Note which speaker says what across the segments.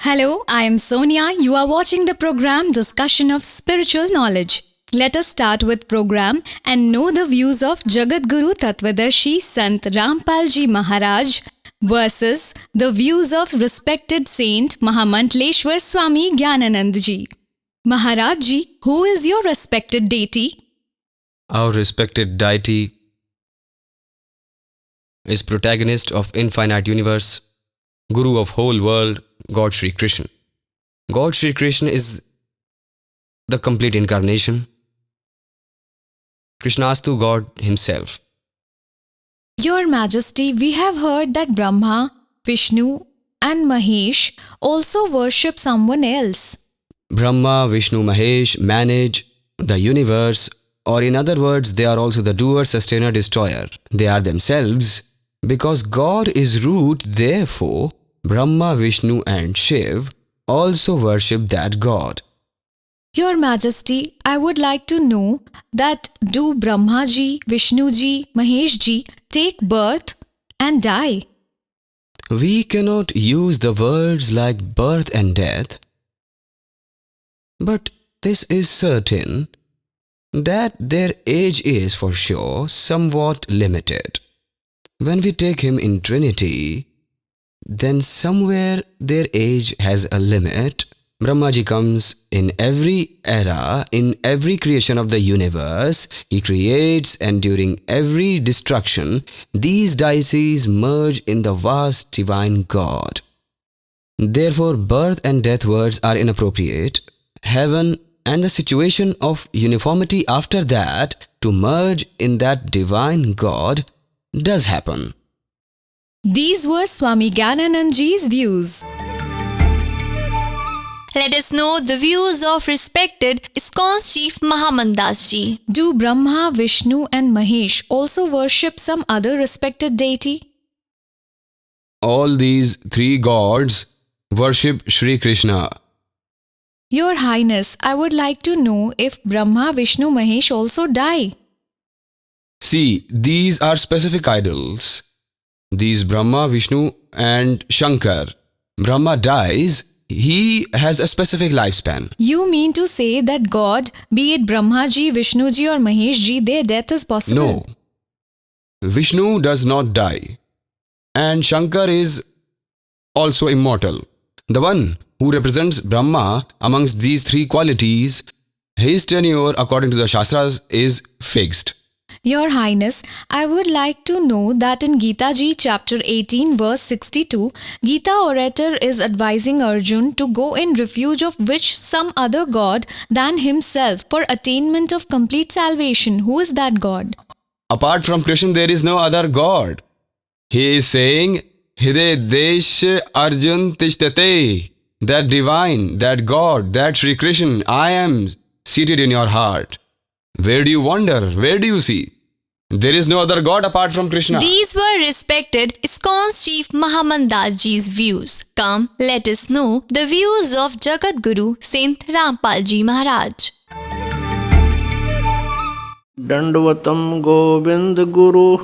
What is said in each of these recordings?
Speaker 1: Hello, I am Sonia. You are watching the program Discussion of Spiritual Knowledge. Let us start with program and know the views of Jagat Guru Tattvadarshi Sant Rampal Ji Maharaj versus the views of respected Saint Mahamantleshwar Swami Gyananand Ji. Maharaj Ji, who is your respected deity?
Speaker 2: Our respected deity is protagonist of infinite universe, Guru of whole world, God Shri Krishna. God Shri Krishna is the complete incarnation. Krishnastu God himself.
Speaker 1: Your Majesty, we have heard that Brahma, Vishnu, and Mahesh also worship someone else.
Speaker 2: Brahma, Vishnu, Mahesh manage the universe, or in other words, they are also the doer, sustainer, destroyer. They are themselves. Because God is root, therefore, Brahma, Vishnu and Shiv also worship that God.
Speaker 1: Your Majesty, I would like to know that do Brahma ji, Vishnu ji, Mahesh ji take birth and die?
Speaker 2: We cannot use the words like birth and death, but this is certain that their age is for sure somewhat limited. When we take him in Trinity, then somewhere their age has a limit. Brahmaji comes in every era, in every creation of the universe. He creates, and during every destruction, these deities merge in the vast divine God. Therefore, birth and death words are inappropriate. Heaven and the situation of uniformity after that to merge in that divine God does happen.
Speaker 1: These were Swami Gyananand ji's views.
Speaker 3: Let us know the views of respected ISKCON's Chief Mahamandas Ji.
Speaker 1: Do Brahma, Vishnu, and Mahesh also worship some other respected deity?
Speaker 2: All these three gods worship Shri Krishna.
Speaker 1: Your Highness, I would like to know if Brahma, Vishnu, Mahesh also die.
Speaker 2: See, these are specific idols. These Brahma, Vishnu and Shankar. Brahma dies, he has a specific lifespan.
Speaker 1: You mean to say that God, be it Brahma ji, Vishnu ji or Mahesh ji, their death is possible?
Speaker 2: No. Vishnu does not die. And Shankar is also immortal. The one who represents Brahma amongst these three qualities, his tenure according to the Shastras is fixed.
Speaker 1: Your Highness, I would like to know that in Gita Ji chapter 18 verse 62, Gita orator is advising Arjun to go in refuge of which some other god than himself for attainment of complete salvation. Who is that god?
Speaker 2: Apart from Krishna, there is no other god. He is saying, Hide Desh Arjun Tishtate. That divine, that God, that Shri Krishna, I am seated in your heart. Where do you wander? Where do you see? There is no other God apart from Krishna.
Speaker 3: These were respected ISKCON's Chief Mahamandas Ji's views. Come, let us know the views of Jagat Guru Saint Rampal Ji Maharaj.
Speaker 4: दंडवतम Govind Guru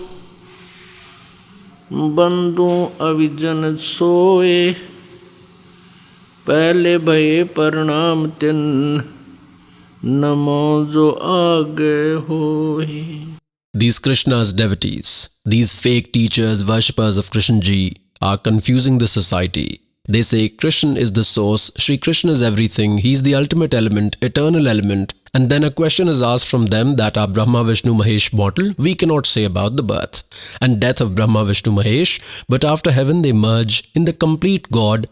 Speaker 4: बंधु अविजन सोए पहले भये प्रणाम तिन नमो जो आगे होए.
Speaker 5: These Krishna's devotees, these fake teachers, worshippers of Krishna Ji, are confusing the society. They say Krishna is the source, Shri Krishna is everything, he is the ultimate element, eternal element, and then a question is asked from them that are Brahma, Vishnu, Mahesh mortal? We cannot say about the birth and death of Brahma, Vishnu, Mahesh, but after heaven they merge in the complete God,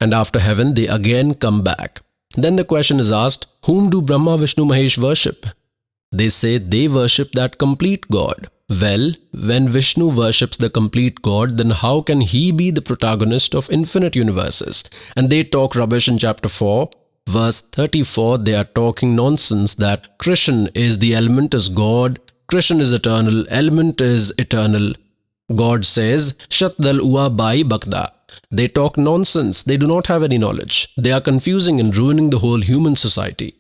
Speaker 5: and after heaven they again come back. Then the question is asked, whom do Brahma, Vishnu, Mahesh worship? They say they worship that complete God. Well, when Vishnu worships the complete God, then how can he be the protagonist of infinite universes? And they talk rubbish in chapter 4, verse 34. They are talking nonsense that Krishna is the element is God, Krishna is eternal, element is eternal. God says, Shatdal ua bai bakda. They talk nonsense. They do not have any knowledge. They are confusing and ruining the whole human society.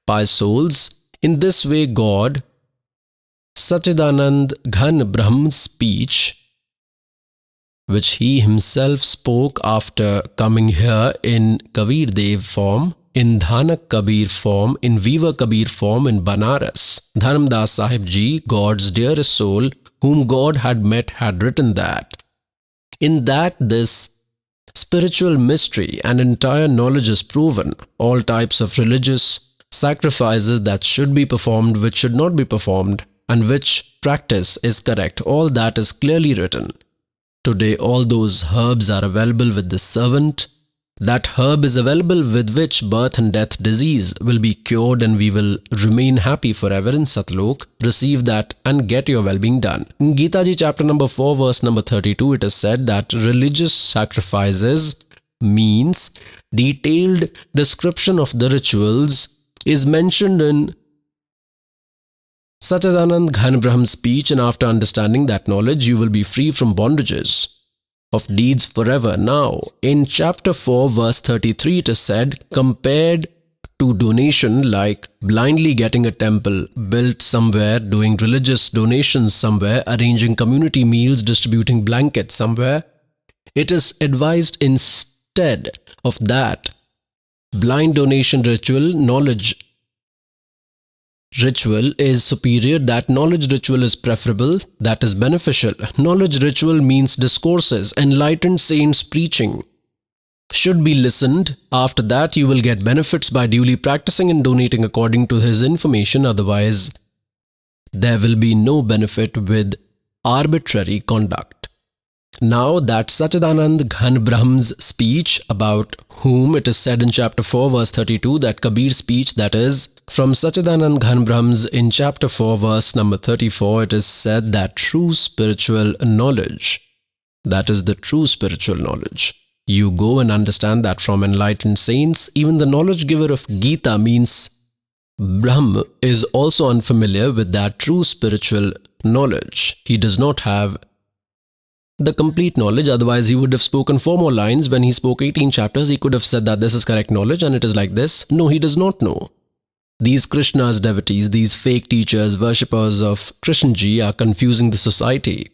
Speaker 5: Pious souls, in this way God, Sachidanand Ghan Brahm's speech which he himself spoke after coming here in Kabir Dev form, in Dhanak Kabir form, in Viva Kabir form in Banaras. Dharamdas Sahib Ji, God's dearest soul, whom God had met, had written that. In that this spiritual mystery and entire knowledge is proven, all types of religious sacrifices that should be performed, which should not be performed, and which practice is correct, all that is clearly written. Today all those herbs are available with the servant. That herb is available with which birth and death disease will be cured, and we will remain happy forever in Satlok. Receive that and get your well-being done. In Gita Ji chapter number 4 verse number 32 it is said that religious sacrifices means detailed description of the rituals is mentioned in Sachidanand Ghan Brahm's speech, and after understanding that knowledge you will be free from bondages of deeds forever. Now, in chapter 4 verse 33 it is said, compared to donation like blindly getting a temple built somewhere, doing religious donations somewhere, arranging community meals, distributing blankets somewhere, it is advised instead of that blind donation ritual, knowledge ritual is superior, that knowledge ritual is preferable, that is beneficial. Knowledge ritual means discourses, enlightened saints preaching should be listened. After that you will get benefits by duly practicing and donating according to his information, otherwise there will be no benefit with arbitrary conduct. Now that Sachidanand Ghan Brahm's speech, about whom it is said in chapter 4 verse 32 that Kabir's speech, that is from Sachidanand Ghan Brahm's, in chapter 4 verse number 34 it is said that true spiritual knowledge, that is the true spiritual knowledge, you go and understand that from enlightened saints. Even the knowledge giver of Gita means Brahm is also unfamiliar with that true spiritual knowledge. He does not have the complete knowledge, otherwise he would have spoken 4 more lines. When he spoke 18 chapters, he could have said that this is correct knowledge and it is like this. No, he does not know. These Krishna's devotees, these fake teachers, worshippers of Krishna Ji are confusing the society.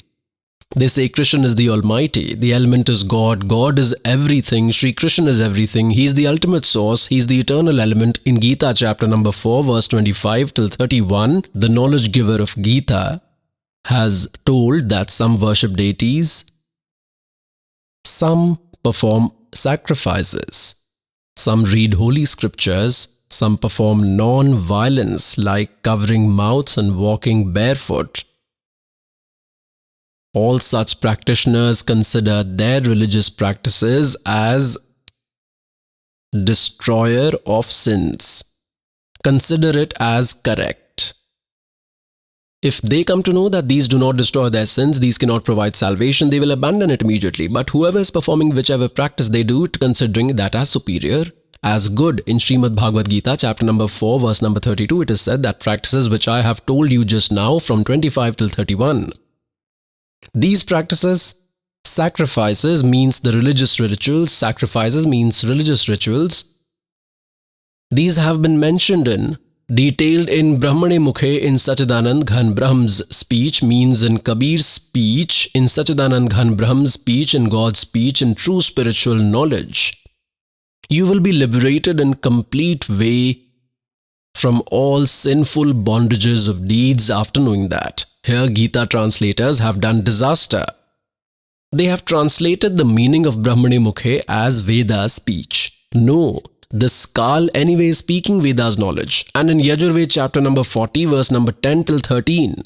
Speaker 5: They say Krishna is the Almighty, the element is God, God is everything, Sri Krishna is everything, He is the ultimate source, He is the eternal element. In Gita chapter number 4 verse 25 till 31, the knowledge giver of Gita has told that some worship deities, some perform sacrifices, some read holy scriptures, some perform non-violence like covering mouths and walking barefoot. All such practitioners consider their religious practices as destroyer of sins. Consider it as correct. If they come to know that these do not destroy their sins, these cannot provide salvation, they will abandon it immediately. But whoever is performing whichever practice they do, considering that as superior, as good, in Srimad Bhagavad Gita chapter number 4 verse number 32 it is said that practices which I have told you just now from 25 till 31. These practices, sacrifices means the religious rituals, sacrifices means religious rituals. These have been mentioned in, detailed in Brahmane Mukhe in Sachidanand Ghan Brahm's speech, means in Kabir's speech, in Sachidanand Ghan Brahm's speech, in God's speech, in true spiritual knowledge. You will be liberated in complete way from all sinful bondages of deeds after knowing that. Here Gita translators have done disaster. They have translated the meaning of Brahmane Mukhe as Veda speech. No, the Skal anyway is speaking Veda's knowledge. And in Yajurved chapter number 40 verse number 10 till 13,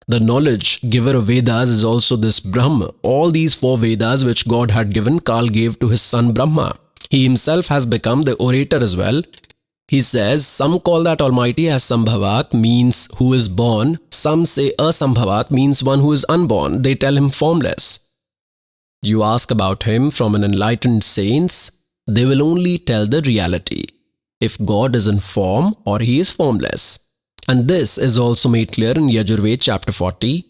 Speaker 5: the knowledge giver of Vedas is also this Brahma. All these 4 Vedas which God had given, Kal gave to his son Brahma. He himself has become the orator as well. He says, some call that Almighty as Sambhavat, means who is born. Some say Asambhavat means one who is unborn. They tell him formless. You ask about him from an enlightened saints, they will only tell the reality, if God is in form or he is formless. And this is also made clear in Yajurved chapter 40,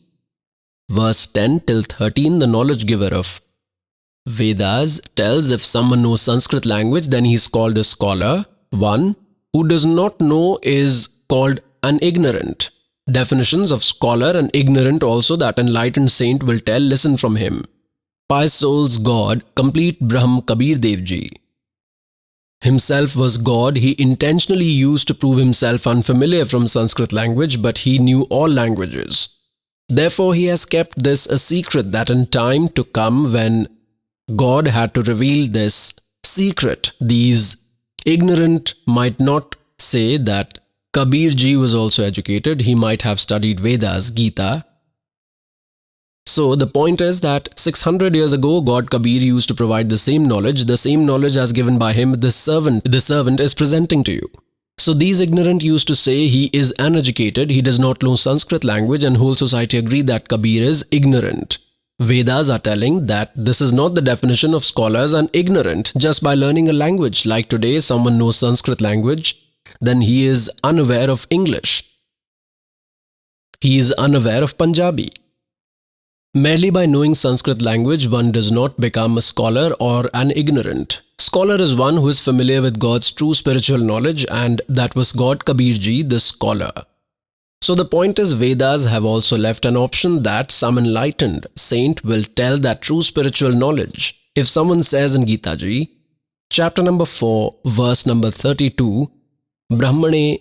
Speaker 5: verse 10 till 13. The knowledge giver of Vedas tells if someone knows Sanskrit language, then he is called a scholar. One who does not know is called an ignorant. Definitions of scholar and ignorant also that enlightened saint will tell, listen from him. pious soul's God, complete Brahm Kabir Dev Ji. Himself was God. He intentionally used to prove himself unfamiliar from Sanskrit language, but he knew all languages. Therefore, he has kept this a secret, that in time to come, when God had to reveal this secret, these ignorant might not say that Kabir Ji was also educated. He might have studied Vedas, Gita. So the point is that 600 years ago, God Kabir used to provide the same knowledge as given by him, the servant is presenting to you. So these ignorant used to say he is uneducated, he does not know Sanskrit language, and whole society agreed that Kabir is ignorant. Vedas are telling that this is not the definition of scholars and ignorant just by learning a language. Like today, someone knows Sanskrit language, then he is unaware of English. He is unaware of Punjabi. Merely by knowing Sanskrit language, one does not become a scholar or an ignorant. Scholar is one who is familiar with God's true spiritual knowledge, and that was God Kabir Ji, the scholar. So the point is, Vedas have also left an option that some enlightened saint will tell that true spiritual knowledge. If someone says in Gita Ji, chapter number 4, verse number 32, Brahmane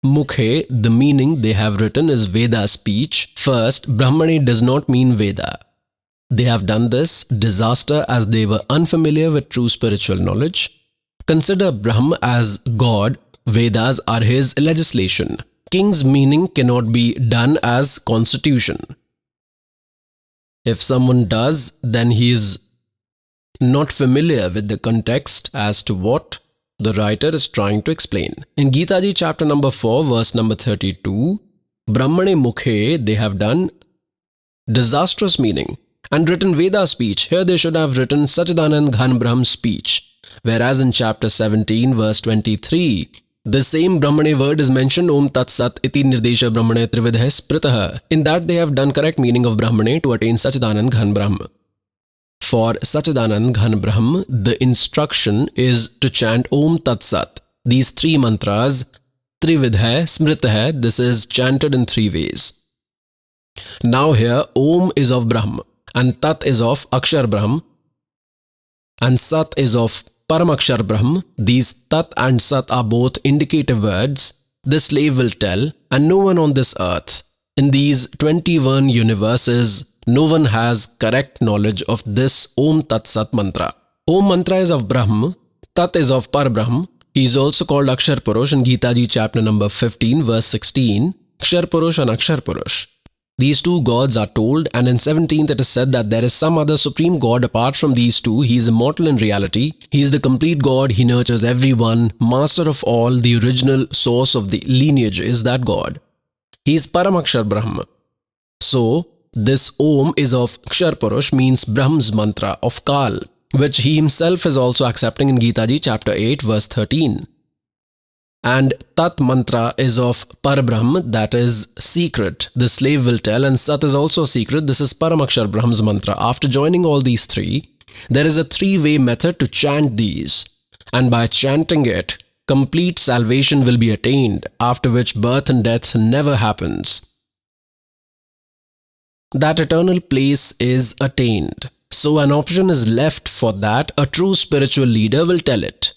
Speaker 5: Mukhe, the meaning they have written is Veda speech. First, Brahmane does not mean Veda. They have done this disaster as they were unfamiliar with true spiritual knowledge. Consider Brahm as God, Vedas are his legislation. King's meaning cannot be done as constitution. If someone does, then he is not familiar with the context as to what the writer is trying to explain. In Gita Ji chapter number 4, verse number 32, Brahmane Mukhe, they have done disastrous meaning and written Veda speech. Here they should have written Sachidanand Ghan Brahm speech. Whereas in chapter 17, verse 23, the same Brahmane word is mentioned, Om Tat Sat Iti Nirdesha Brahmane Trividhe Spritaha. In that they have done correct meaning of Brahmane to attain Sachidanand Ghan Brahm. For Sachidanand Ghan Brahm, the instruction is to chant Om Tat Sat. These three mantras, Trividhe, Smritah, this is chanted in three ways. Now here, Om is of Brahm, and Tat is of Akshar Brahm, and Sat is of Paramakshar Brahm. These Tat and Sat are both indicative words. The slave will tell, and no one on this earth, in these 21 universes, no one has correct knowledge of this Om Tat Sat mantra. Om mantra is of Brahm, Tat is of Parabrahm. He is also called Akshar Purush in Gita Ji chapter number 15, verse 16. Akshar Purush and Akshar Purush. These two gods are told, and in 17th it is said that there is some other supreme god apart from these two. He is immortal in reality. He is the complete God. He nurtures everyone. Master of all, the original source of the lineage is that God. He is Paramakshar Brahma. So, this Om is of Akshar Purush, means Brahm's mantra of Kal, which he himself is also accepting in Gita Ji chapter 8, verse 13. And Tat mantra is of Parabrahm, that is secret. The slave will tell, and Sat is also secret. This is Paramakshar Brahm's mantra. After joining all these three, there is a three-way method to chant these. And by chanting it, complete salvation will be attained, after which birth and death never happens. That eternal place is attained. So an option is left for that. A true spiritual leader will tell it.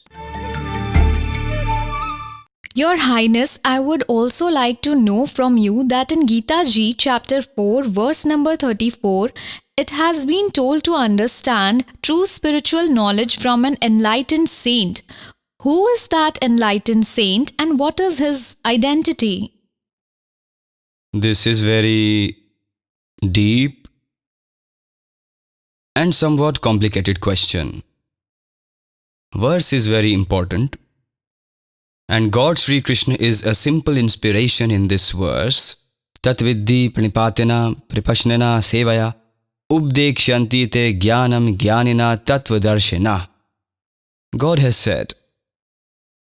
Speaker 1: Your Highness, I would also like to know from you that in Gita Ji chapter 4 verse number 34, it has been told to understand true spiritual knowledge from an enlightened saint. Who is that enlightened saint and what is his identity?
Speaker 2: This is very deep and somewhat complicated question. Verse is very important. And God Sri Krishna is a simple inspiration in this verse. Tatvidhi pranipatena pripashnena sevaya ubdekshanti te jnanam jnanina tattvadarshina. God has said,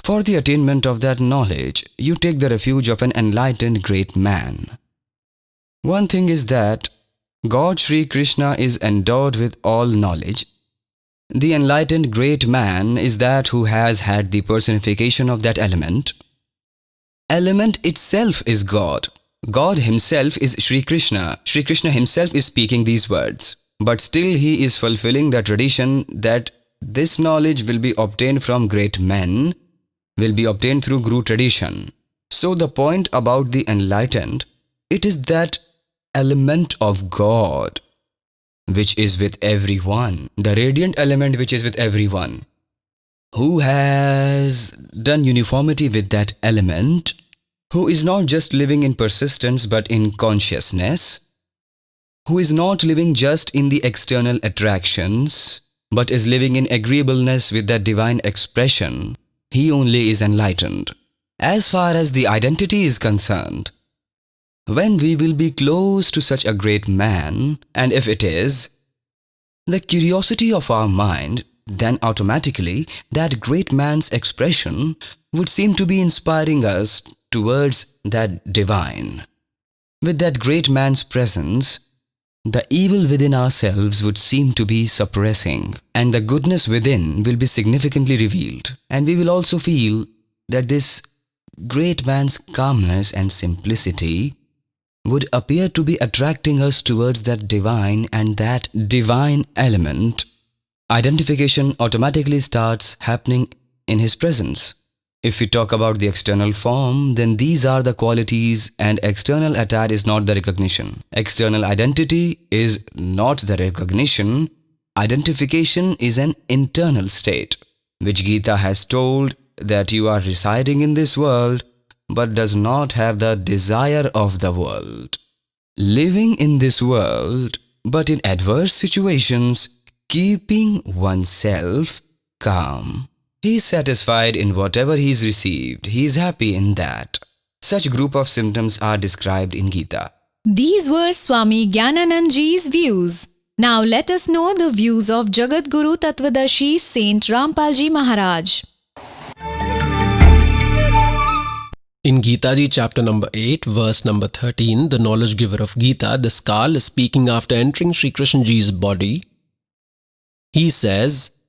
Speaker 2: for the attainment of that knowledge, you take the refuge of an enlightened great man. One thing is that God Sri Krishna is endowed with all knowledge. The enlightened great man is that who has had the personification of that element. Element itself is God. God himself is Sri Krishna. Sri Krishna himself is speaking these words. but still he is fulfilling the tradition that this knowledge will be obtained from great men, will be obtained through Guru tradition. So the point about the enlightened, it is that element of God which is with everyone, the radiant element which is with everyone. Who has done uniformity with that element, who is not just living in persistence but in consciousness, who is not living just in the external attractions but is living in agreeableness with that divine expression, he only is enlightened. As far as the identity is concerned, when we will be close to such a great man, and if it is the curiosity of our mind, then automatically that great man's expression would seem to be inspiring us towards that divine. With that great man's presence, the evil within ourselves would seem to be suppressing, and the goodness within will be significantly revealed. And we will also feel that this great man's calmness and simplicity would appear to be attracting us towards that divine, and that divine element identification automatically starts happening in his presence. If we talk about the external form, then these are the qualities, and external attire is not the recognition. External identity is not the recognition. Identification is an internal state, which Gita has told that you are residing in this world but does not have the desire of the world. Living in this world but in adverse situations, keeping oneself calm. He is satisfied in whatever he is received. He is happy in that. Such group of symptoms are described in Gita.
Speaker 1: These were Swami Gyananand Ji's views. Now let us know the views of Jagat Guru Tattvadarshi Saint Rampal Ji Maharaj.
Speaker 5: In Gita Ji chapter number 8, verse number 13, the knowledge giver of Gita, the Skal, is speaking after entering Sri Krishna Ji's body. He says,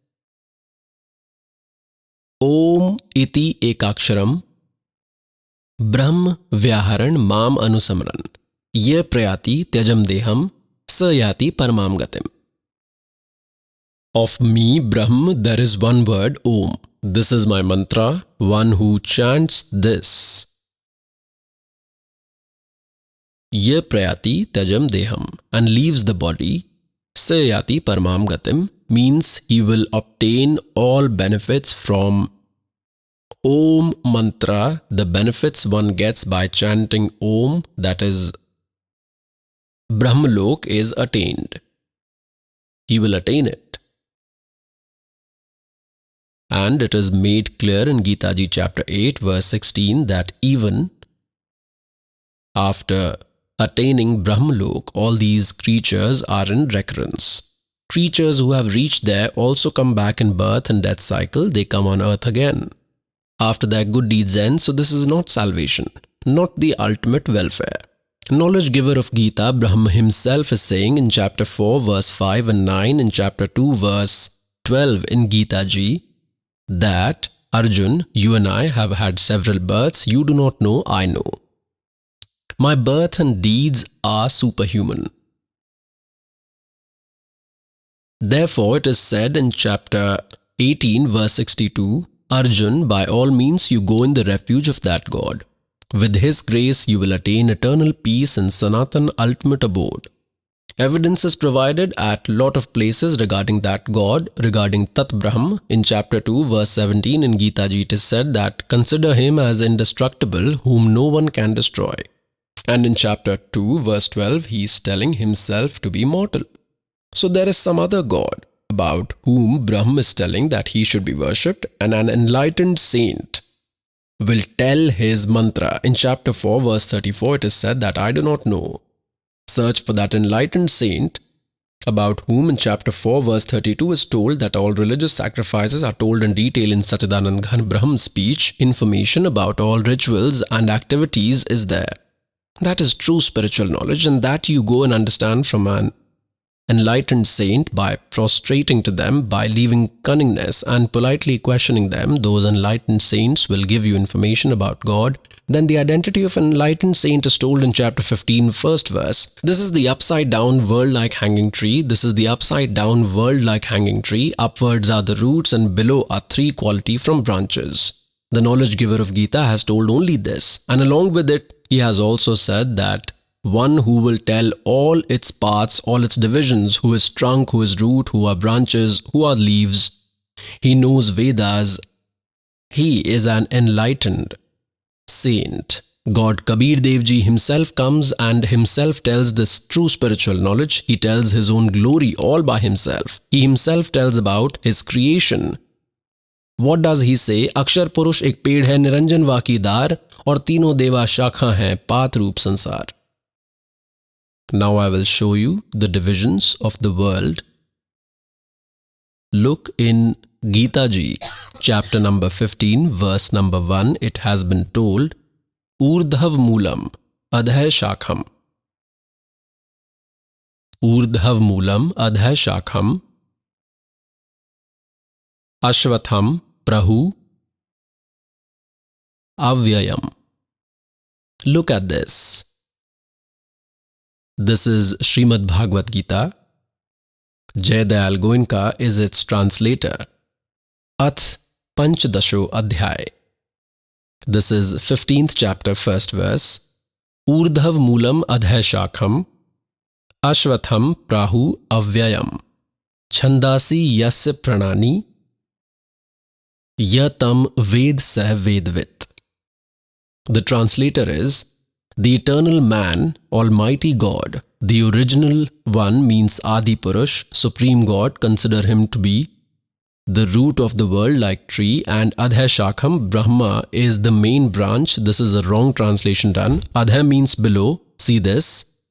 Speaker 5: Om iti ekaksharam Brahm vyaharan mam anusamran Ye prayati tyajam deham sayati paramam gatim. Of me, Brahm, there is one word, Om. This is my mantra. One who chants this, Ye prayati tyajam deham, and leaves the body, sayati paramam gatim, means he will obtain all benefits from Om mantra, the benefits one gets by chanting Om, that is, Brahmalok is attained. He will attain it. And it is made clear in Gita Ji chapter 8 verse 16 that even after attaining Brahmalok, all these creatures are in recurrence. Creatures who have reached there also come back in birth and death cycle. They come on earth again after their good deeds end. So this is not salvation, not the ultimate welfare. Knowledge giver of Gita, Brahma himself, is saying in chapter 4 verse 5 and 9, in chapter 2 verse 12 in Gita Ji, that Arjun, you and I have had several births. You do not know, I know. My birth and deeds are superhuman. Therefore, it is said in chapter 18 verse 62, Arjun, by all means you go in the refuge of that God. With his grace you will attain eternal peace and Sanatan ultimate abode. Evidence is provided at lot of places regarding that God, regarding Tat Brahm. In chapter 2 verse 17 in Gita Ji it is said that consider him as indestructible whom no one can destroy. And in chapter 2 verse 12 he is telling himself to be mortal. So there is some other God about whom Brahm is telling that he should be worshipped, and an enlightened saint will tell his mantra. In chapter 4 verse 34 it is said that I do not know. Search for that enlightened saint about whom in chapter 4 verse 32 is told that all religious sacrifices are told in detail in Sachidanand Ghan Brahm's speech. Information about all rituals and activities is there. That is true spiritual knowledge, and that you go and understand from an enlightened saint by prostrating to them, by leaving cunningness and politely questioning them, those enlightened saints will give you information about God. Then the identity of an enlightened saint is told in chapter 15, first verse. This is the upside down world-like hanging tree. This is the upside down world-like hanging tree. Upwards are the roots and below are three quality from branches. The knowledge giver of Gita has told only this, and along with it, he has also said that one who will tell all its parts, all its divisions, who is trunk, who is root, who are branches, who are leaves. He knows Vedas. He is an enlightened saint. God Kabir Dev Ji himself comes and himself tells this true spiritual knowledge. He tells his own glory all by himself. He himself tells about his creation. What does he say? Akshar Purush ek पेड़ है निरंजन वाकीदार और तीनों देवा शाखा हैं पात रूप संसार. Now I will show you the divisions of the world. Look in Gita Ji, chapter number 15, verse number 1. It has been told, Urdhav Moolam Adhay Shakham. Urdhav Moolam Adhay Shakham. Ashwatham Prahu Avyayam. Look at this. This is Srimad Bhagavad Gita. Jay Dayal Goenka is its translator. Ath Panchdasho Adhyay. This is 15th chapter, first verse. Urdhav Moolam Adhay Shakham. Ashwatham Prahu Avyayam. Chandasi Yasya Pranani. Yatam Ved Sah Vedvit. The translator is, the eternal man, Almighty God, the original one means Adi Purush, Supreme God, consider him to be the root of the world like tree, and Adhay Shakham, Brahma, is the main branch. This is a wrong translation done. Adhay means below. See this?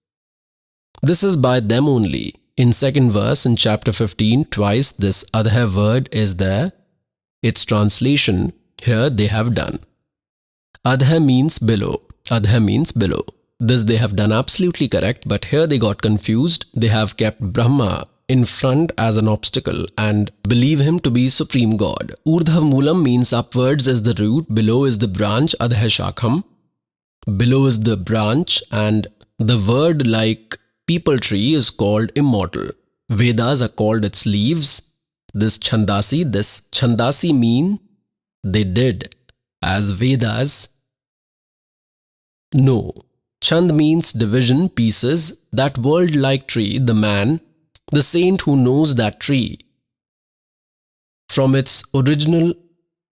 Speaker 5: This is by them only. In second verse in chapter 15, twice this Adhay word is there. Its translation here they have done. Adhay means below. Adhay means below. This they have done absolutely correct, but here they got confused. They have kept Brahma in front as an obstacle and believe him to be Supreme God. Urdhav Moolam means upwards is the root, below is the branch, Adhay Shakham. Below is the branch, and the word like people tree is called immortal. Vedas are called its leaves. This Chandasi mean they did as Vedas. No. Chand means division, pieces. That world-like tree, the man, the saint who knows that tree from its original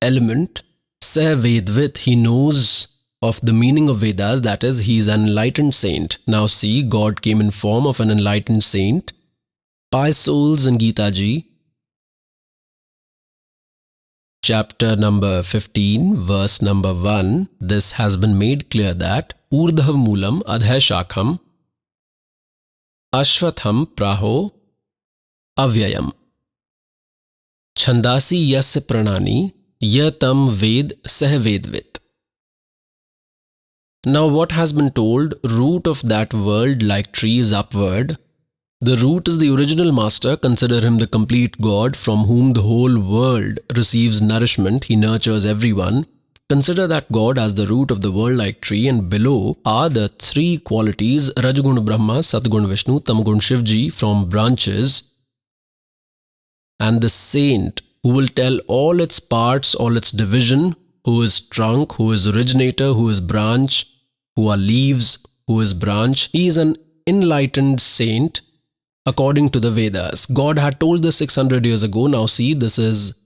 Speaker 5: element, Sah Vedvit, he knows of the meaning of Vedas, that is, he is an enlightened saint. Now see, God came in form of an enlightened saint. Pious souls in Gita Ji, chapter number 15, verse number 1, this has been made clear that Urdhav Moolam Adhay Shakham Ashwatham Praho Avyayam Chandasi Yasya Pranani Yatam Ved Sah Vedvit. Now what has been told, root of that world like tree is upward. The root is the original master, consider him the complete God from whom the whole world receives nourishment, he nurtures everyone. Consider that God as the root of the world like tree, and below are the three qualities, Rajgun Brahma, Satgun Vishnu, Tamgun Shivji from branches. And the saint who will tell all its parts, all its division, who is trunk, who is originator, who is branch, who are leaves, who is branch. He is an enlightened saint according to the Vedas. God had told this 600 years ago. Now see, this is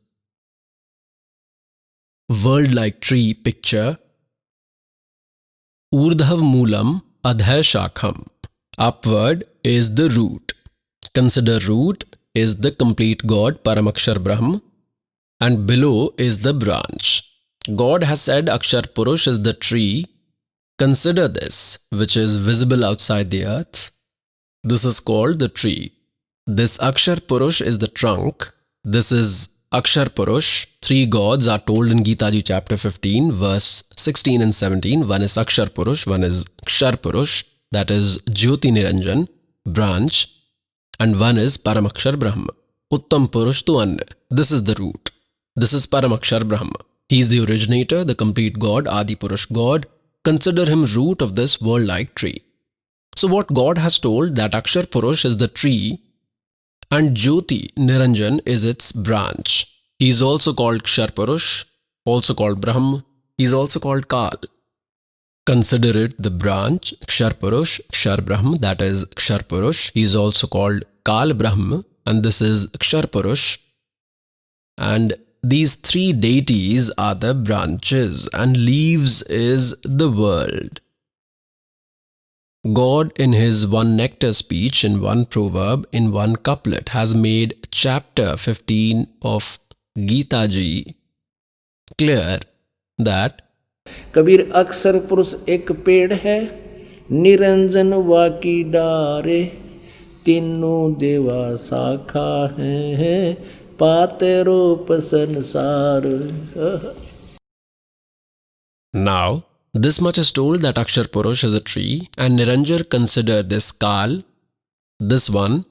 Speaker 5: world-like tree picture. Urdhav Moolam Adhay Shakham. Upward is the root. Consider root is the complete God, Paramakshar Brahm, and below is the branch. God has said Akshar Purush is the tree. Consider this, which is visible outside the earth. This is called the tree. This Akshar Purush is the trunk. This is Akshar Purush. Three gods are told in Gita Ji chapter 15, verse 16 and 17. One is Akshar Purush, one is Kshar Purush, that is Jyoti Niranjan, branch. and one is Paramakshar Brahma. Uttam Purush tu Anna. This is the root. This is Paramakshar Brahma. He is the originator, the complete God, Adi Purush God. Consider him root of this world-like tree. So what God has told that Akshar Purush is the tree and Jyoti Niranjan is its branch. He is also called Kshar Purush, also called Brahma. He is also called Kal. Consider it the branch Kshar Purush, Kshar Brahma, that is Kshar Purush. He is also called Kal Brahma and this is Kshar Purush. And these three deities are the branches and leaves is the world. God in his one nectar speech, in one proverb, in one couplet has made chapter 15 of Gita Ji clear that
Speaker 4: Kabir अक्सर पुरुष एक पेड़ है, निरंजन वाकी डारे, तीनों देवा शाखा है, पाते रूप संसार.
Speaker 5: now this much is told that Akshar Purush is a tree and Niranjan consider this Kal, this one,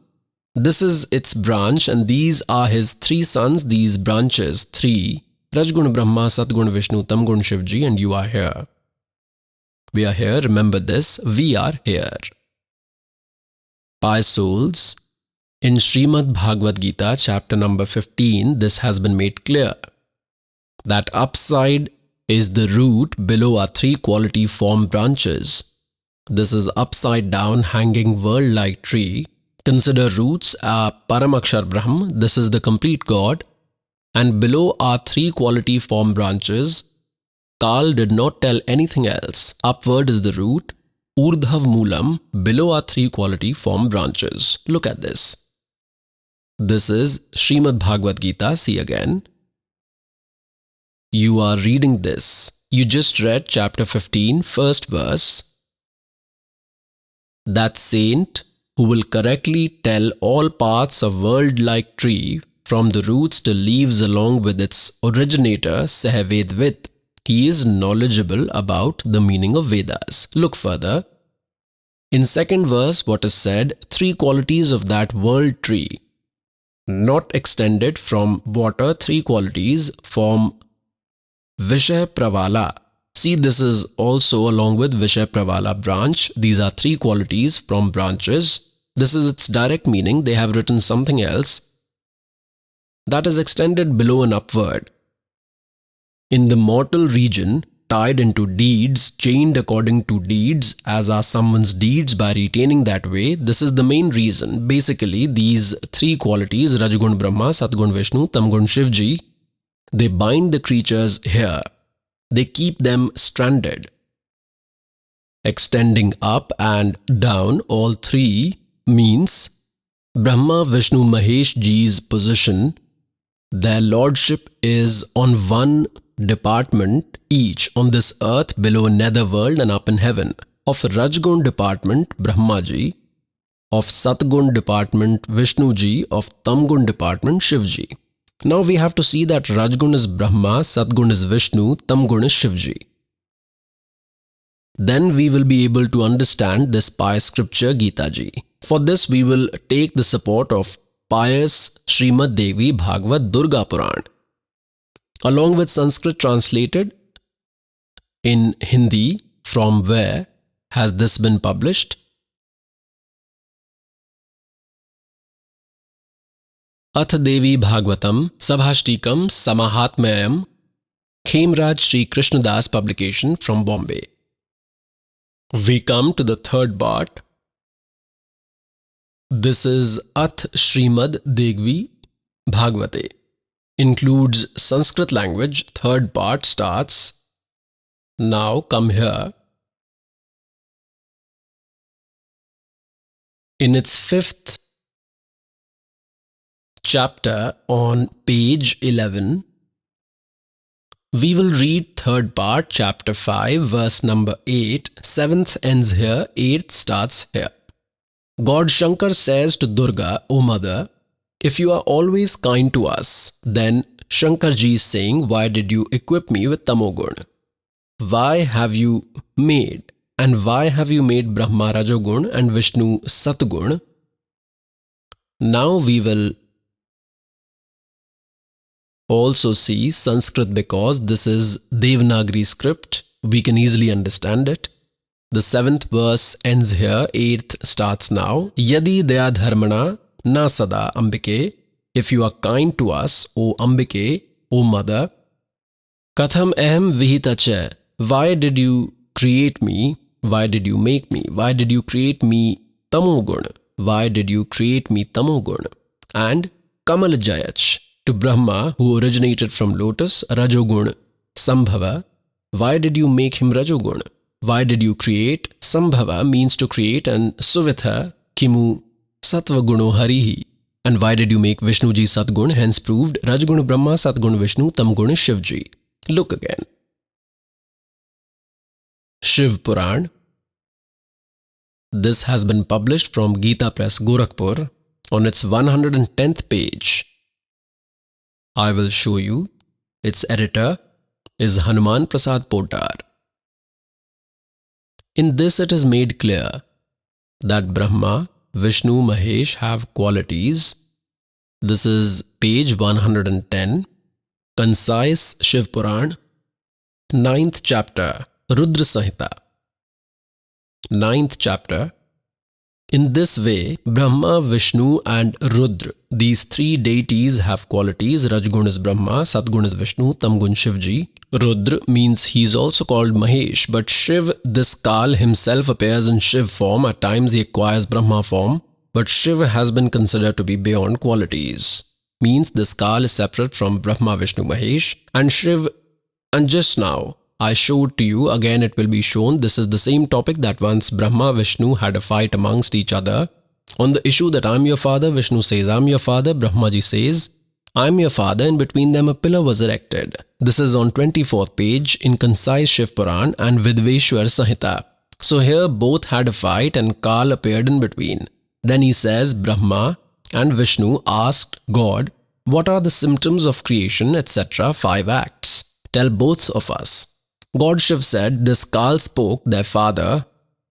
Speaker 5: this is its branch and these are his three sons, these branches, three, Rajgun Brahma, Satgun Vishnu, Tamgun Shivji, and you are here. We are here, remember this, we are here. Pious souls, in Srimad Bhagavad Gita, chapter number 15, this has been made clear that upside is the root, below are three quality form branches. This is upside down hanging world-like tree. Consider roots are Paramakshar Brahma, this is the complete God. And below are three quality form branches. Kal did not tell anything else. Upward is the root. Urdhav Moolam. Below are three quality form branches. Look at this. This is Srimad Bhagavad Gita. See again. You are reading this. You just read chapter 15, first verse. That saint who will correctly tell all parts of world-like tree from the roots to leaves along with its originator, Sahavedvit. He is knowledgeable about the meaning of Vedas. Look further. In second verse, what is said, three qualities of that world tree. Not extended from water, three qualities form Vishaya Pravala. See, this is also along with Vishaya Pravala branch. These are three qualities from branches. This is its direct meaning. They have written something else that is extended below and upward. In the mortal region, tied into deeds, chained according to deeds, as are someone's deeds by retaining that way, this is the main reason. Basically, these three qualities, Rajgun Brahma, Satgun Vishnu, Tamgun Shivji, they bind the creatures here. They keep them stranded. Extending up and down, all three means Brahma, Vishnu, Mahesh Ji's position. Their lordship is on one department each on this earth, below netherworld and up in heaven. Of Rajgun department, Brahma Ji. Of Satgun department, Vishnu Ji. Of Tamgun department, Shiv Ji. Now we have to see that Rajgun is Brahma, Satgun is Vishnu, Tamgun is Shiv Ji. Then we will be able to understand this pious scripture Gita Ji. For this we will take the support of pious Srimad Devi Bhagavad Durga Puran, along with Sanskrit translated in Hindi, from where has this been published? Ath Devi Bhagavatam Sabhashtikam Samahatmayam, Khemraj Sri Krishnadas publication from Bombay. We come to the third part. This is Ath Srimad Devi Bhagavate. Includes Sanskrit language. Third part starts. Now come here. In its fifth chapter on page 11, we will read third part, chapter 5, verse number 8. Seventh ends here, eighth starts here. God Shankar says to Durga, O mother, if you are always kind to us, then Shankarji is saying, why did you equip me with Tamogun? Why have you made Brahma Rajogun and Vishnu Satgun? Now we will also see Sanskrit because this is Devanagari script. We can easily understand it. The 7th verse ends here, 8th starts now. Yadi daya dharmana na sada ambike. If you are kind to us, O Ambike, O Mother. Katham aham vihita cha. Why did you create me? Why did you make me? Why did you create me tamoguna? Why did you create me tamoguna? And Kamalajayach. To Brahma, who originated from lotus, Rajoguna. Sambhava. Why did you make him Rajoguna? Why did you create? Sambhava means to create, and Suvitha, Kimu, Sattvaguno Harihi. And why did you make Vishnuji Satgun? Hence proved Rajguna Brahma, Satgun Vishnu, Tamgun Shivji. Look again. Shiv Puran. This has been published from Gita Press, Gorakhpur, on its 110th page. I will show you. Its editor is Hanuman Prasad Poddar. In this it is made clear that Brahma, Vishnu, Mahesh have qualities. This is page 110, concise Shiv Puran, 9th chapter, Rudra Samhita. 9th chapter. In this way, Brahma, Vishnu and Rudra, these three deities have qualities. Rajgun is Brahma, Satgun is Vishnu, Tamgun Shivji. Rudra means he is also called Mahesh, but Shiv, this Kal himself appears in Shiv form. At times he acquires Brahma form, but Shiv has been considered to be beyond qualities. Means this Kal is separate from Brahma, Vishnu, Mahesh and Shiv. And just now, I showed to you, again it will be shown, this is the same topic that once Brahma, Vishnu had a fight amongst each other on the issue that I am your father. Vishnu says, I am your father. Brahmaji says, I am your father. And between them a pillar was erected. This is on 24th page in concise Shiv Puran and Vidveshwar Samhita. So here both had a fight and Kal appeared in between. Then he says, Brahma and Vishnu asked God, what are the symptoms of creation, etc. 5 acts. Tell both of us. God Shiv said, this Kal spoke, their father.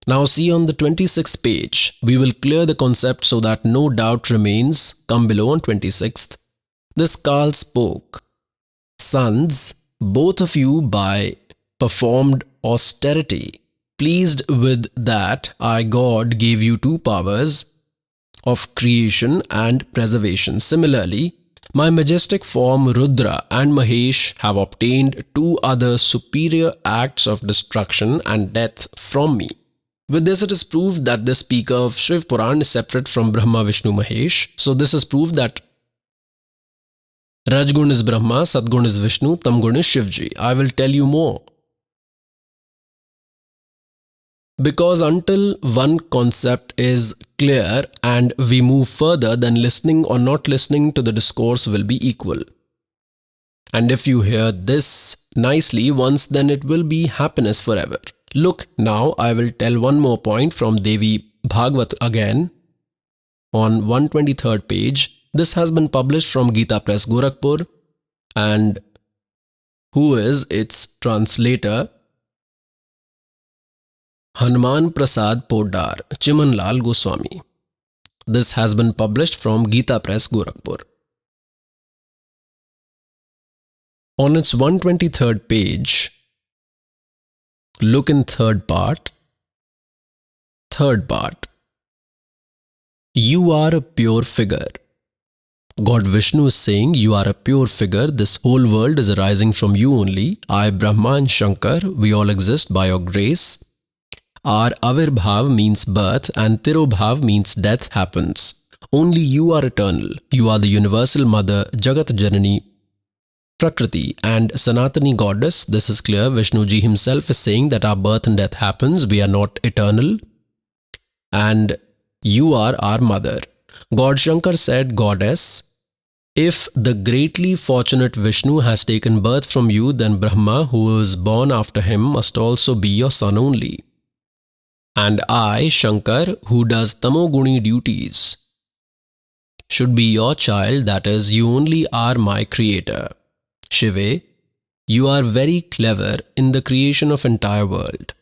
Speaker 5: Now see on the 26th page, we will clear the concept so that no doubt remains. Come below on 26th. This Kal spoke, sons, both of you by performed austerity. Pleased with that, I God gave you 2 powers of creation and preservation. Similarly, my majestic form Rudra and Mahesh have obtained 2 other superior acts of destruction and death from me. With this it is proved that the speaker of Shiv Puran is separate from Brahma, Vishnu, Mahesh. So this is proved that Rajgun is Brahma, Satgun is Vishnu, Tamgun is Shivji. I will tell you more. Because until one concept is clear and we move further, then listening or not listening to the discourse will be equal. And if you hear this nicely once, then it will be happiness forever. Look, now I will tell one more point from Devi Bhagvat again on 123rd page. This has been published from Gita Press, Gorakhpur, and who is its translator? Hanuman Prasad Poddar, Chimanlal Goswami. This has been published from Gita Press, Gorakhpur. On its 123rd page, look in third part. Third part. You are a pure figure. God Vishnu is saying, you are a pure figure. This whole world is arising from you only. I, Brahma and Shankar, we all exist by your grace. Our Avirbhav means birth and Tirobhav means death happens. Only you are eternal. You are the universal mother, Jagat Janani, Prakriti and Sanatani goddess. This is clear. Vishnuji himself is saying that our birth and death happens. We are not eternal. And you are our mother. God Shankar said, Goddess, if the greatly fortunate Vishnu has taken birth from you, then Brahma, who is born after him, must also be your son only. And I, Shankar, who does tamoguni duties, should be your child, that is, you only are my creator. Shive, you are very clever in the creation of entire world.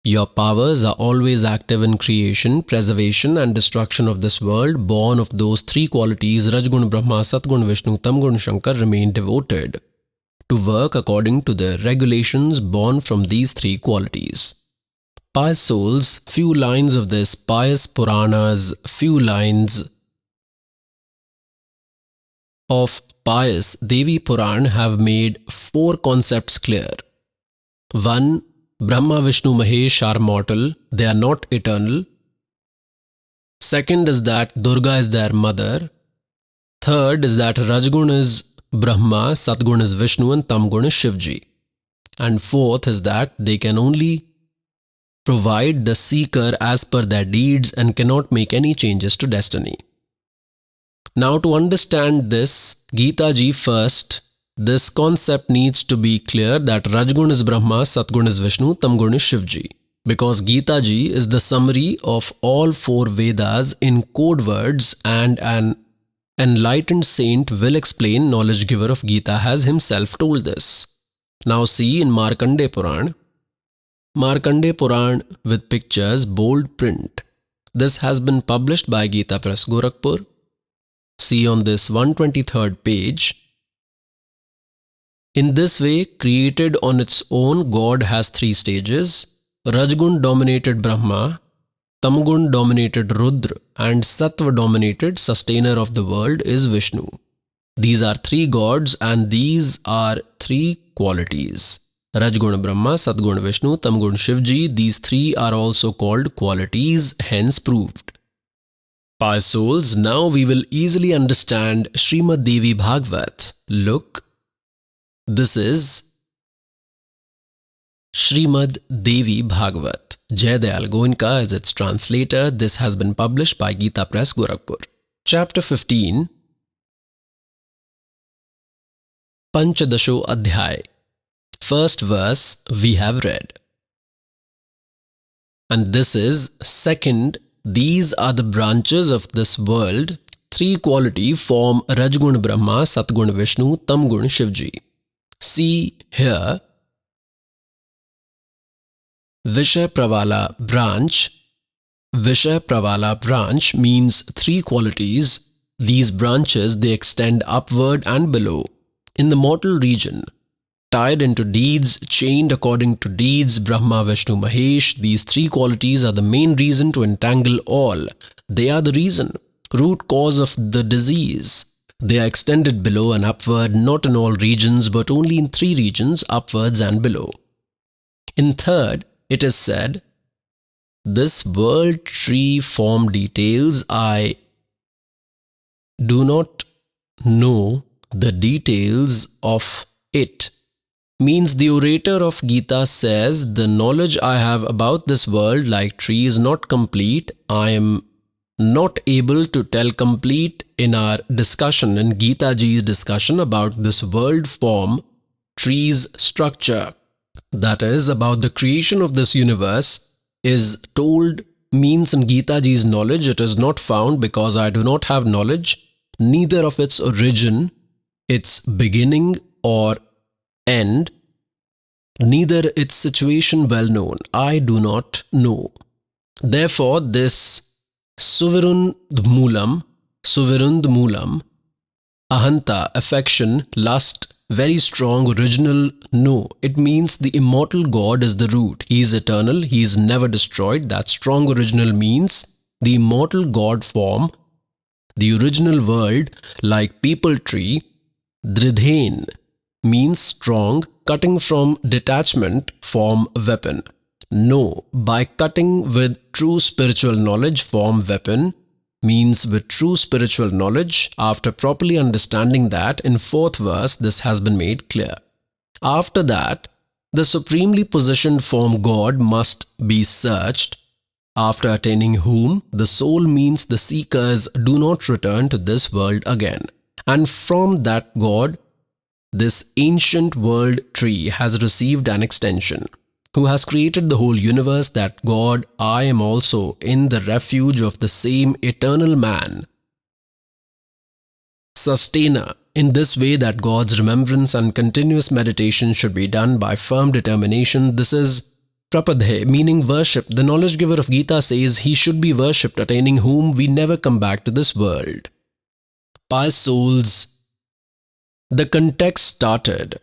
Speaker 5: Your powers are always active in creation, preservation and destruction of this world. Born of those three qualities, Rajgun Brahma, Satgun Vishnu, Tamgun Shankar remain devoted to work according to the regulations born from these three qualities. Pious souls, few lines of this pious Puranas, few lines of pious Devi Puran have made four concepts clear. 1. Brahma, Vishnu, Mahesh are mortal, they are not eternal. Second is that Durga is their mother. Third is that Rajgun is Brahma, Satgun is Vishnu and Tamgun is Shivji. And fourth is that they can only provide the seeker as per their deeds and cannot make any changes to destiny. Now to understand this, Gita ji first, this concept needs to be clear that Rajgun is Brahma, Satgun is Vishnu, Tamgun is Shivji. Because Gita ji is the summary of all four Vedas in code words, and an enlightened saint will explain, knowledge giver of Gita has himself told this. Now see in Markandeya Puran. Markandeya Puran with pictures, bold print. This has been published by Gita Press, Gorakhpur. See on this 123rd page. In this way, created on its own, God has three stages. Rajgun dominated Brahma, Tamgun dominated Rudra, and Sattva dominated sustainer of the world is Vishnu. These are three gods and these are three qualities. Rajgun Brahma, Satgun Vishnu, Tamgun Shivji, these three are also called qualities, hence proved. Pious souls, now we will easily understand Srimad Devi Bhagavat. Look, this is Srimad Devi Bhagavat. Jayadayal Goenka is its translator. This has been published by Gita Press, Gorakhpur. Chapter 15, Panchadasho Adhyay. First verse we have read. And this is second. These are the branches of this world. Three quality form Rajgun Brahma, Satgun Vishnu, Tamgun Shivji. See here, Vishay Pravala branch means three qualities. These branches, they extend upward and below. In the mortal region, tied into deeds, chained according to deeds, Brahma, Vishnu, Mahesh, these three qualities are the main reason to entangle all. They are the reason, root cause of the disease. They are extended below and upward, not in all regions, but only in three regions, upwards and below. In third, it is said, this world tree form details, I do not know the details of it. Means the orator of Gita says, the knowledge I have about this world like tree is not complete. I am not able to tell complete in our discussion, in Gita ji's discussion about this world form, tree's structure. That is, about the creation of this universe is told, means in Gita ji's knowledge it is not found because I do not have knowledge, neither of its origin, its beginning or end, neither its situation well known. I do not know. Therefore, this Suvirundmulam, ahanta, affection, lust, very strong, original, no. It means the immortal God is the root. He is eternal, he is never destroyed. That strong original means the immortal God form, the original world like people tree, dridhen, means strong, cutting from detachment, form weapon. No, by cutting with true spiritual knowledge, form weapon, means with true spiritual knowledge. After properly understanding that, in fourth verse, this has been made clear. After that, the supremely positioned form God must be searched, after attaining whom the soul means the seekers do not return to this world again. And from that God, this ancient world tree has received an extension. Who has created the whole universe, that God, I am also in the refuge of the same eternal man. Sustainer, in this way that God's remembrance and continuous meditation should be done by firm determination. This is Prapadhe, meaning worship, the knowledge giver of Gita says he should be worshipped, attaining whom we never come back to this world. Pious souls, the context started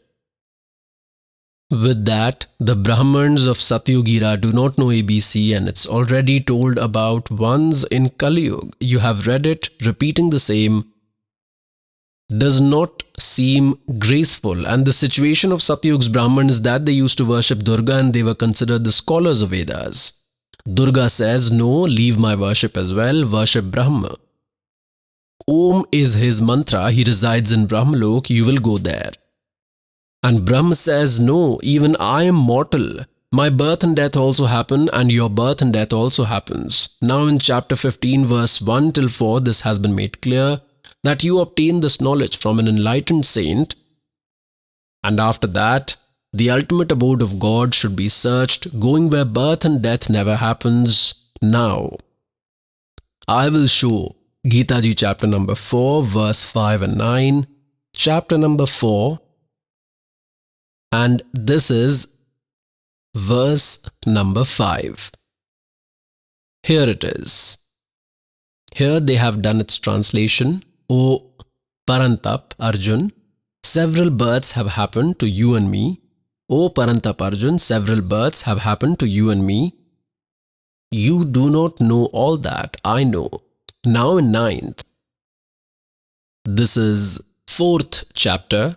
Speaker 5: with that the Brahmins of Satyugira do not know ABC, and it's already told about once in Kali Yuga. You have read it, repeating the same does not seem graceful, and the situation of Satyug's Brahmins is that they used to worship Durga and they were considered the scholars of Vedas. Durga says, no, leave my worship as well, worship Brahma. Om is his mantra, he resides in Brahmalok, you will go there. And Brahma says, no, even I am mortal. My birth and death also happen, and your birth and death also happens. Now in chapter 15 verse 1 till 4, this has been made clear that you obtain this knowledge from an enlightened saint, and after that, the ultimate abode of God should be searched, going where birth and death never happens. Now, I will show Gita Ji chapter number 4, verse 5 and 9, chapter number 4, and this is verse number 5. Here it is. Here they have done its translation. O Parantap Arjun, several births have happened to you and me. O Parantap Arjun, several births have happened to you and me. You do not know all that, I know. Now in 9th. This is 4th chapter.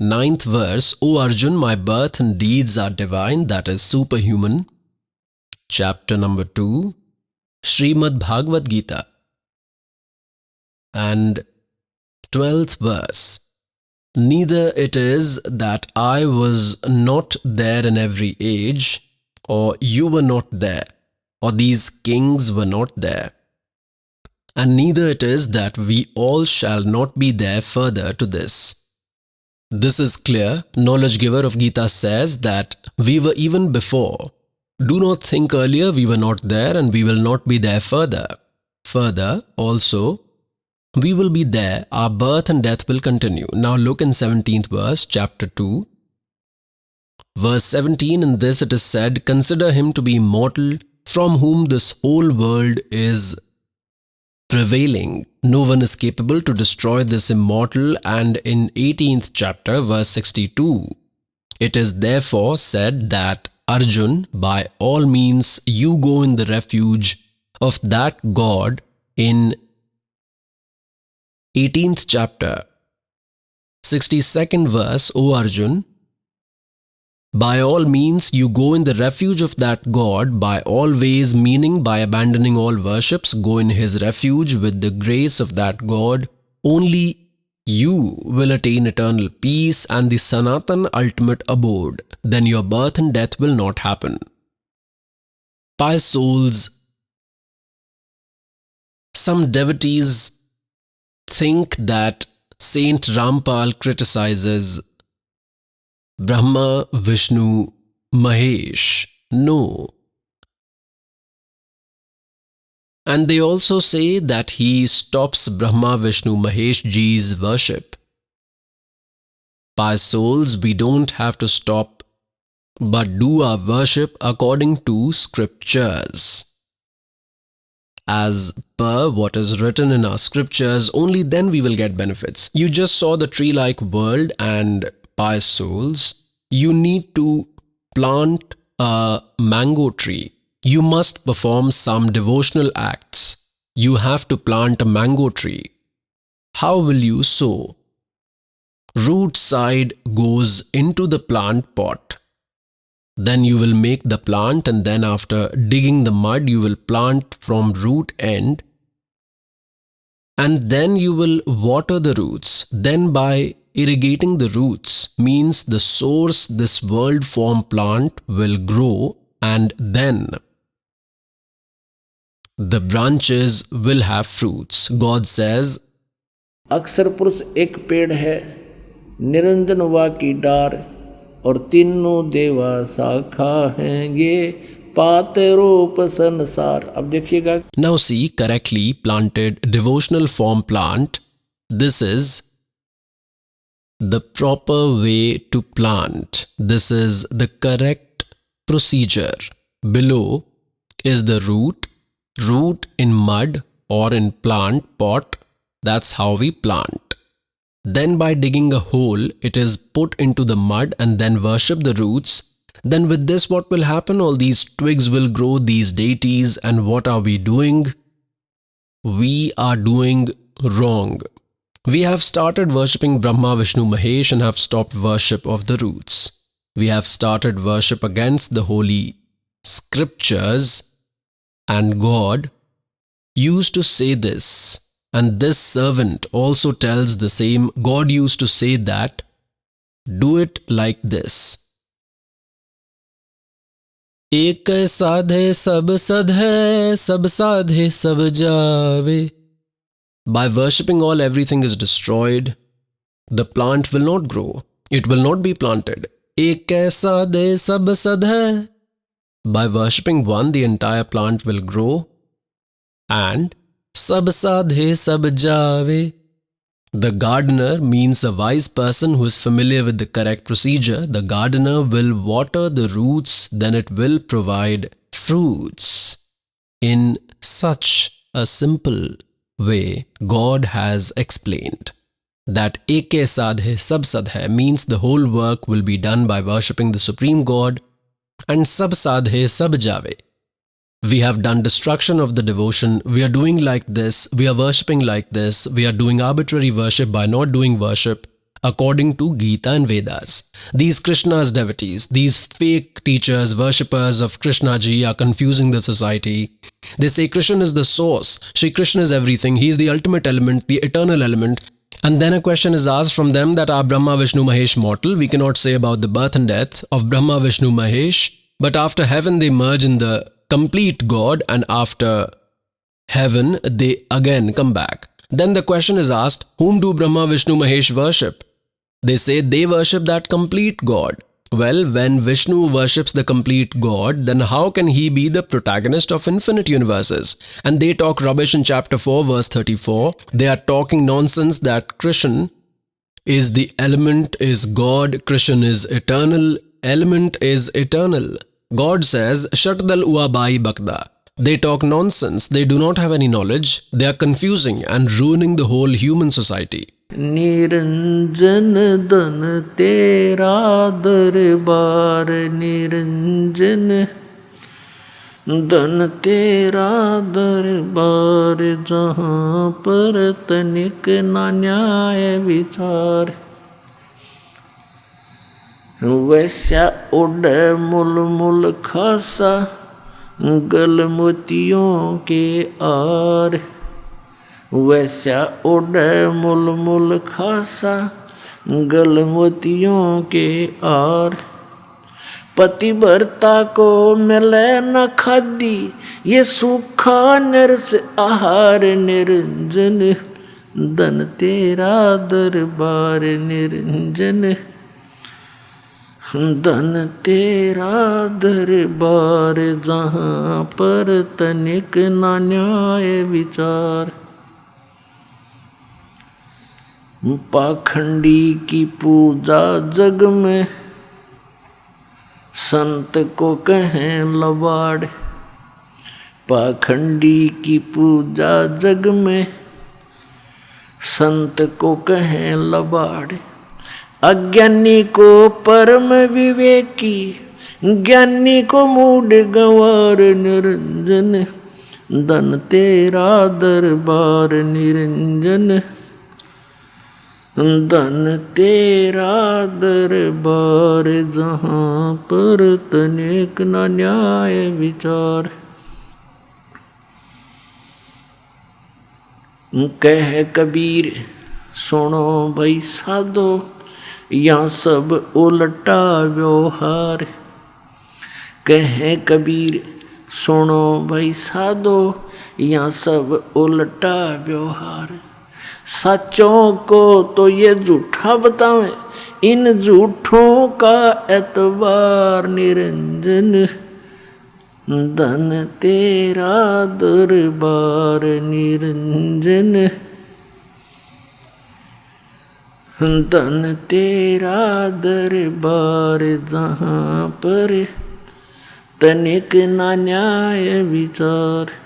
Speaker 5: 9th verse. O Arjun, my birth and deeds are divine, that is superhuman. Chapter number 2. Srimad Bhagavad Gita. And 12th verse. Neither it is that I was not there in every age, or you were not there, or these kings were not there. And neither it is that we all shall not be there further to this. This is clear. Knowledge giver of Gita says that we were even before. Do not think earlier we were not there and we will not be there further. Further, also, we will be there, our birth and death will continue. Now look in 17th verse, chapter 2. Verse 17, in this it is said, consider him to be mortal, from whom this whole world is prevailing. No one is capable to destroy this immortal. And in 18th chapter, verse 62, it is therefore said that, Arjun, by all means you go in the refuge of that God. In 18th chapter, 62nd verse, O Arjun, by all means you go in the refuge of that God, by all ways, meaning by abandoning all worships, go in his refuge with the grace of that God. Only you will attain eternal peace and the Sanatan ultimate abode. Then your birth and death will not happen. Pious souls, some devotees think that Saint Rampal criticizes Brahma, Vishnu, Mahesh. No. And they also say that he stops Brahma, Vishnu, Mahesh Ji's worship. Pious souls, we don't have to stop, but do our worship according to scriptures. As per what is written in our scriptures, only then we will get benefits. You just saw the tree-like world, and pious souls, you need to plant a mango tree. You must perform some devotional acts. You have to plant a mango tree. How will you sow? Root side goes into the plant pot. Then you will make the plant, and then after digging the mud, you will plant from root end. And then you will water the roots. Then by irrigating the roots means the source, this world form plant will grow, and then the branches will have fruits. God says,
Speaker 4: अक्षर पुरुष एक पेड़ है, निरंजन वा की डार, और तीनों देवा शाखा हैं, ये पात रूप संसार. अब देखिएगा.
Speaker 5: Now see, correctly planted devotional form plant. This is the proper way to plant. This is the correct procedure. Below is the root in mud or in plant pot. That's how we plant. Then by digging a hole, it is put into the mud and then worship the roots. Then with this, what will happen? All these twigs will grow, these deities. And what are we doing? We are doing wrong. We have started worshipping Brahma, Vishnu, Mahesh and have stopped worship of the roots. We have started worship against the holy scriptures, and God used to say this, and this servant also tells the same. God used to say that, do it like this. एक साधे सब सधे, सब साधे सब जावे. By worshipping all, everything is destroyed. The plant will not grow. It will not be planted. Ek साधे सब सधे. By worshipping one, the entire plant will grow. And sab sadhe sab jave. The gardener means a wise person who is familiar with the correct procedure. The gardener will water the roots, then it will provide fruits. In such a simple way, God has explained that eke sadhe sab sadhe means the whole work will be done by worshipping the Supreme God, and sab sadhe sab jave. We have done destruction of the devotion. We are doing like this. We are worshipping like this. We are doing arbitrary worship by not doing worship according to Gita and Vedas. These Krishna's devotees, these fake teachers, worshippers of Krishna ji are confusing the society. They say Krishna is the source. Shri Krishna is everything. He is the ultimate element, the eternal element. And then a question is asked from them that are Brahma, Vishnu, Mahesh mortal? We cannot say about the birth and death of Brahma, Vishnu, Mahesh. But after heaven, they merge in the complete God, and after heaven, they again come back. Then the question is asked, whom do Brahma, Vishnu, Mahesh worship? They say they worship that complete God. Well, when Vishnu worships the complete God, then how can he be the protagonist of infinite universes? And they talk rubbish in chapter 4, verse 34. They are talking nonsense that Krishna is the element, is God, Krishna is eternal, element is eternal. God says, Shatdal Uabai Bakda. They talk nonsense. They do not have any knowledge. They are confusing and ruining the whole human society.
Speaker 4: Niranjan धन तेरा दरबार निरंजन धन तेरा दरबार जहाँ पर तनिक ना न्याय विचार वैसा उड़ मुल मुल खासा गल मोतियों के आर वैसा उड़ मुल मुल खासा गल मोतियों के आर पतिव्रता को मिले न खादी ये सूखा नरस आहार निरंजन धन तेरा दरबार निरंजन धन तेरा दरबार जहाँ पर तनिक ना न्याय विचार पाखंडी की पूजा जग में संत को कहें लबाड़ पाखंडी की पूजा जग में संत को कहें लबाड़ अज्ञानी को परम विवेकी ज्ञानी को मूढ़ गंवार निरंजन धन तेरा दरबार निरंजन धन तेरा दरबार जहाँ पर तनिक न न्याय विचार कह कबीर सुनो भाई साधो यहाँ सब उल्टा व्यवहार कहे कबीर सुनो भाई साधो यहाँ सब उल्टा व्यवहार सच्चों को तो ये झूठा बतावें इन झूठों का एतबार निरंजन धन तेरा दरबार निरंजन धन तेरा दरबार जहाँ पर तनिक ना न्याय विचार।